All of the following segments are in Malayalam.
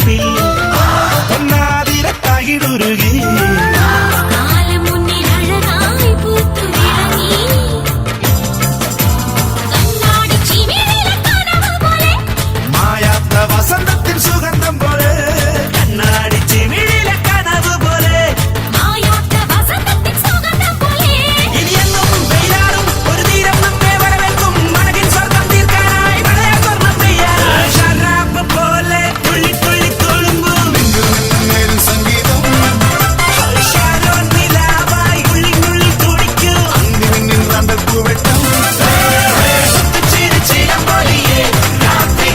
ചിരിപ്പിൽ പൊന്നാതിരത്തായിടുരുകി വസന്തത്തിൻ സുഗന്ധം പോലെ കണ്ണാടി ചിമിഴിലെ കനവ് പോലെ ഇനി എന്നും വെയിലാറും ഒരു തീരം നമ്മെ വരവേൽക്കും മനകിൻ സ്വർഗം തീർക്കാനായി മഴയ സ്വർണ്ണം പെയ്യാൻ ശരാബ് പോലെ തുള്ളി തുള്ളി തുളുമ്പും സംഗീതം ഷാരോൺ നിലാവായി ഉള്ളിൽ ഉള്ളിൽ തുടിക്കും അന്തിമിന്നിൽ റമ്പപ്പൂവെട്ടം ചിരിച്ചിരം പോലെയേ രാത്രി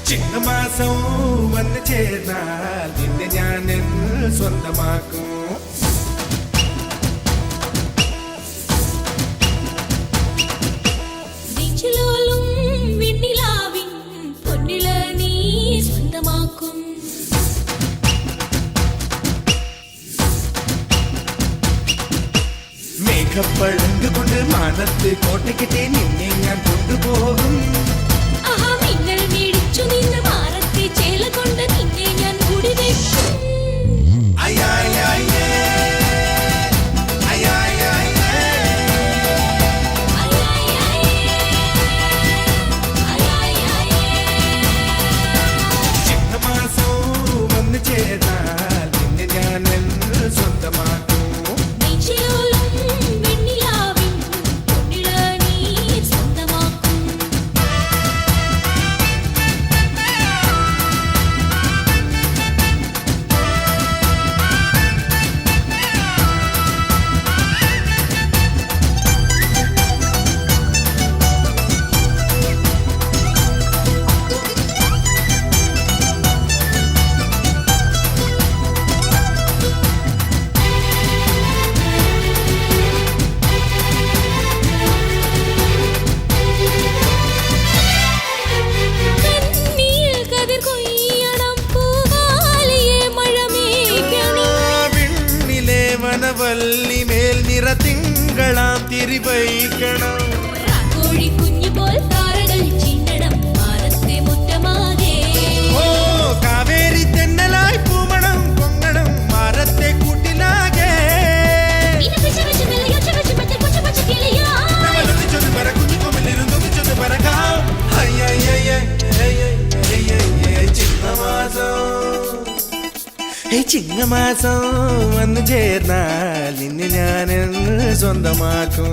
ചിങ്ങമാസം വന്ന് ചേർന്നാൽ നിന്നെ ഞാൻ സ്വന്തമാക്കും മേഘപ്പഴങ്ക് കൊണ്ട് മാനത്ത് കോട്ടയ്ക്കിട്ടേ നിന്നെ ഞാൻ കൊണ്ടുപോകും വല്ലിമേൽ നിറ തിങ്കളാം തിരിവയ്ക്കണം കോഴിക്കുഞ്ഞു പോൽ താരകൾ ചിന്നണം മാനത്തെ മുറ്റമാകെ ഓ കാവേരി തെന്നലായി പൂമണം പൊങ്ങണം മാനത്തെ കൂട്ടിലാകെ ചിങ്ങമാസം വന്നു ചേർന്നാൽ നിന്നെ ഞാൻ സ്വന്തമാക്കും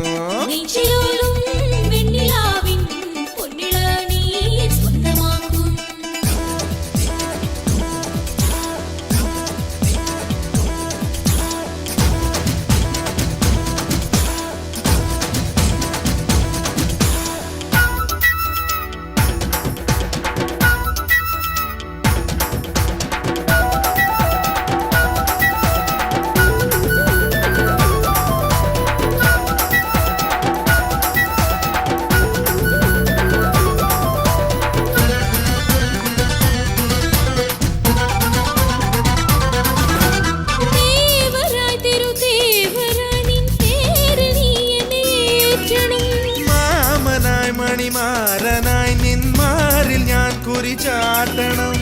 മണിമാരനായി നിന്മാരിൽ ഞാൻ കുറിച്ചാട്ടണം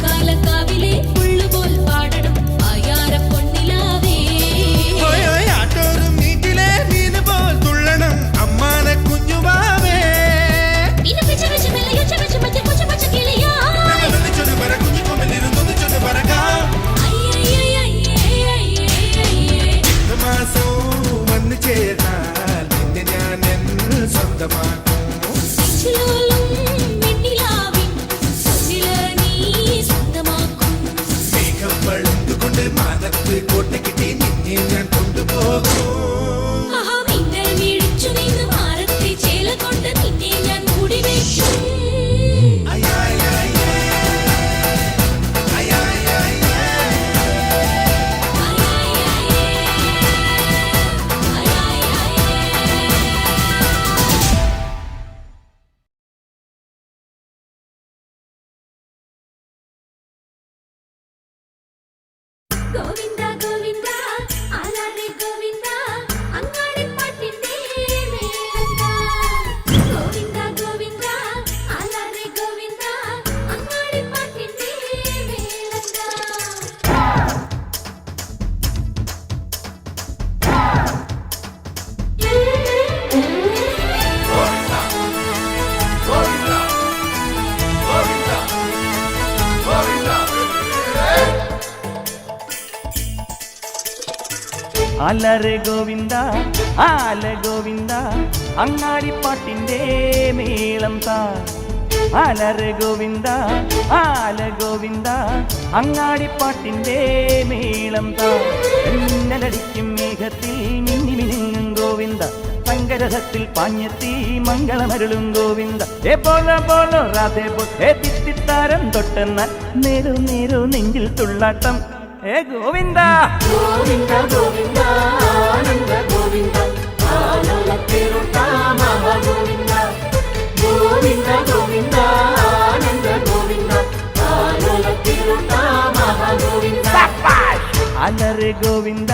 കാലക്കാവിലെ പുള്ളുപോൽ പാടണം ആയാര പൊന്നിലാവേ ആട്ടോറും വീട്ടിലെ മീന് പോൽ തുള്ളണം അമ്മാന കുഞ്ഞുവാവേ മാസവും വന്നു ചേർന്നാൽ നിന്നെ ഞാൻ സ്വന്തമാക്കും ഗോവിന്ദ ഗോവിന്ദ ആലാരെ ഗോവിന്ദ അങ്ങാടി പാട്ടിന്റെ മേളന്താ ഗോവിന്ദ ഗോവിന്ദ ആലാരെ ഗോവിന്ദ അങ്ങാടി പാട്ടിന്റെ മേളന്താ അലറെ ഗോവിന്ദ ആല ഗോവിന്ദ അങ്ങാടിപ്പാട്ടിൻ്റെ മേളം താ അലറെ ഗോവിന്ദ ആല ഗോവിന്ദ അങ്ങാടിപ്പാട്ടിൻ്റെ മേളം താ മിന്നലടിക്കും മേഘത്തിൽ മിന്നി മിനുങ്ങും ഗോവിന്ദ സങ്കരഥത്തിൽ പാഞ്ഞെത്തി മംഗളമരുളും ഗോവിന്ദ ഏ പോല പോലോ രാധേ പോ ഏ തിത്തിത്താരം തൊട്ടെന്നാൽ നേരു നേരു നെഞ്ചിൽ തുള്ളാട്ടം ഏ ഗോവിന്ദ ഗോവിന്ദ ഗോവിന്ദ ആനന്ദ ഗോവിന്ദ ആലോല തിരുത്ത മഹാഗോവിന്ദ ഗോവിന്ദ ഗോവിന്ദ ആനന്ദ ഗോവിന്ദ ആലോല തിരുത്ത മഹാഗോവിന്ദ അലറെ ഗോവിന്ദ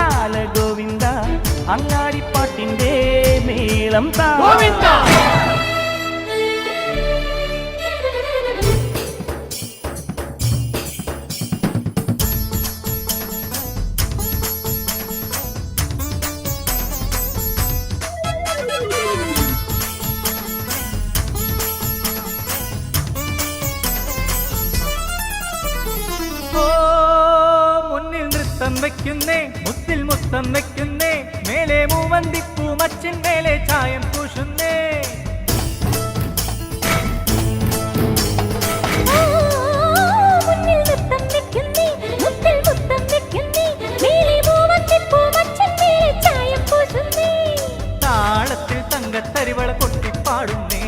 ആല ഗോവിന്ദ അങ്ങാടിപ്പാട്ടിൻ്റെ മേളം താ ഗോവിന്ദ മുന്നിൽ നൃത്തം വെക്കുന്നേ മുത്തിൽ മുത്തം വെക്കുന്നേ മേലെ മൂവന്തിപ്പൂ മച്ചിൻ മേലെ ചായം പൂശുന്നേ മുന്നിൽ നൃത്തം വെക്കുന്നേ മുത്തിൽ മുത്തം വെക്കുന്നേ മേലെ മൂവന്തിപ്പൂ മച്ചിൻ മേലെ ചായം പൂശുന്നേ താളത്തിൽ തങ്കത്തരിവള കൊട്ടിപ്പാടുന്നേ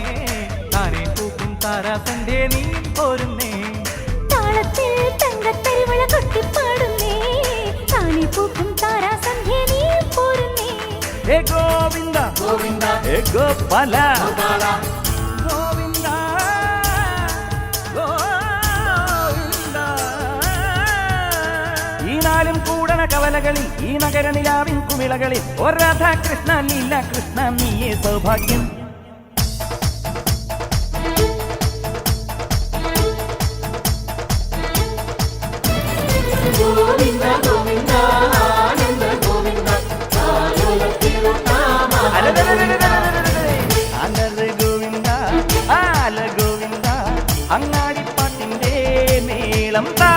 താനേ പൂക്കും താരാസന്ധേ നീ പോരുന്നേ താളത്തിൽ തങ്കത്തരിവള കൊട്ടിപ്പാടുന്നേ താനേ പൂക്കും താരാസന്ധ്യ നീ പോരുന്നേ ഹേ ഗോവിന്ദ ഗോവിന്ദ ഹേ ഗോപാല ഗോപാല ഗോവിന്ദ ഗോവിന്ദ ഈ നാലും കൂടണ കവലകളിൽ ഈ നഗര നിലാവിൻ കുമിളകളിൽ ഓ രാധാകൃഷ്ണ ലീല കൃഷ്ണ നീയേ സൗഭാഗ്യം ഗോവിന്ദ ഗോവിന്ദ ആനന്ദ ഗോവിന്ദ ആലോല തിരുത്ത അലറെ ഗോവിന്ദ ആല ഗോവിന്ദ അങ്ങാടിപ്പാട്ടിൻ്റെ മേളം താ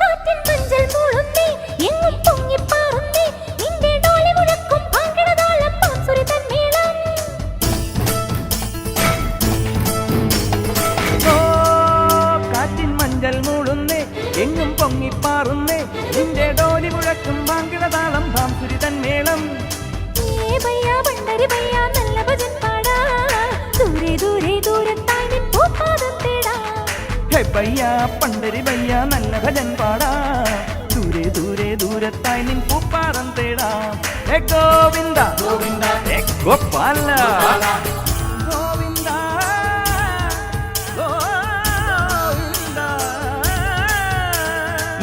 കാറ്റിൻ മഞ്ചൽ മൂളുന്നേ എങ്ങും പൊങ്ങിപ്പാറുന്നേ നിന്റെ ഡോലി മുഴക്കും പങ്കിടതാളം പാസുരി തന്മേളം ഓ കാറ്റിൻ മഞ്ചൽ മൂളുന്നേ എങ്ങും പൊങ്ങിപ്പാറുന്നേ നിന്റെ ഡോലി മുഴക്കും വാങ്കിടതാളം ഭാംസുരി തന്മേളം ഏ ഭയ്യാ പണ്ടരി ഭയ്യാ നല്ല ഭജൻ പാടാ ദൂരെ ദൂരെ ദൂരത്തായി നിൻ പൂപ്പാദം തേടാ ഹേ പയ്യ പണ്ടരി പയ്യ നല്ല ഭജൻ പാടാ ദൂരെ ദൂരെ ദൂരത്തായി നിൻ പൂപ്പാറം തേടാ ഹേ ഗോവിന്ദ ഗോവിന്ദ ഹേ ഗോപാല ഗോവിന്ദ ഗോവിന്ദ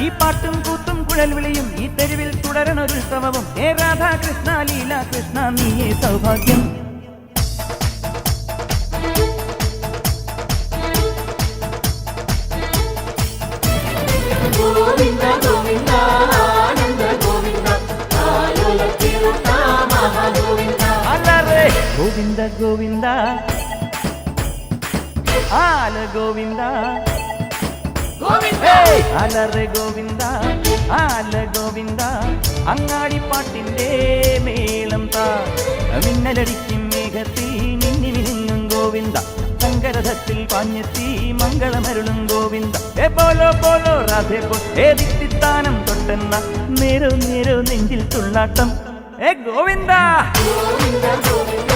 ഈ പാട്ടും കൂത്തും കുഴൽ വിളിയും ഈ തെരുവിൽ തുടരണൊരുത്സവവും ഹേ രാധാകൃഷ്ണ ലീല കൃഷ്ണ നീയേ സൗഭാഗ്യം ഗോവിന്ദ ഗോവിന്ദ ആനന്ദ ഗോവിന്ദ ആലോല തിരുത്ത മഹാഗോവിന്ദ അലറെ ഗോവിന്ദ ഗോവിന്ദ ആല ഗോവിന്ദ അലറെ ഗോവിന്ദ ആല ഗോവിന്ദ അങ്ങാടിപ്പാട്ടിൻ്റെ മേളം താ മിന്നലടിക്കും മേഘത്തിൽ മിന്നി മിനുങ്ങും ഗോവിന്ദ സങ്കരഥത്തിൽ പാഞ്ഞെത്തി മംഗളമരുളും ഗോവിന്ദ ഏ പോലോ പോലോ രാധേ പോ ഏ ദിത്തിത്താനം തൊട്ടെന്ന നേരോ നേരോ നെഞ്ചിൽ തുള്ളാട്ടം ഏ ഗോവിന്ദ ഗോവിന്ദ ഗോവിന്ദ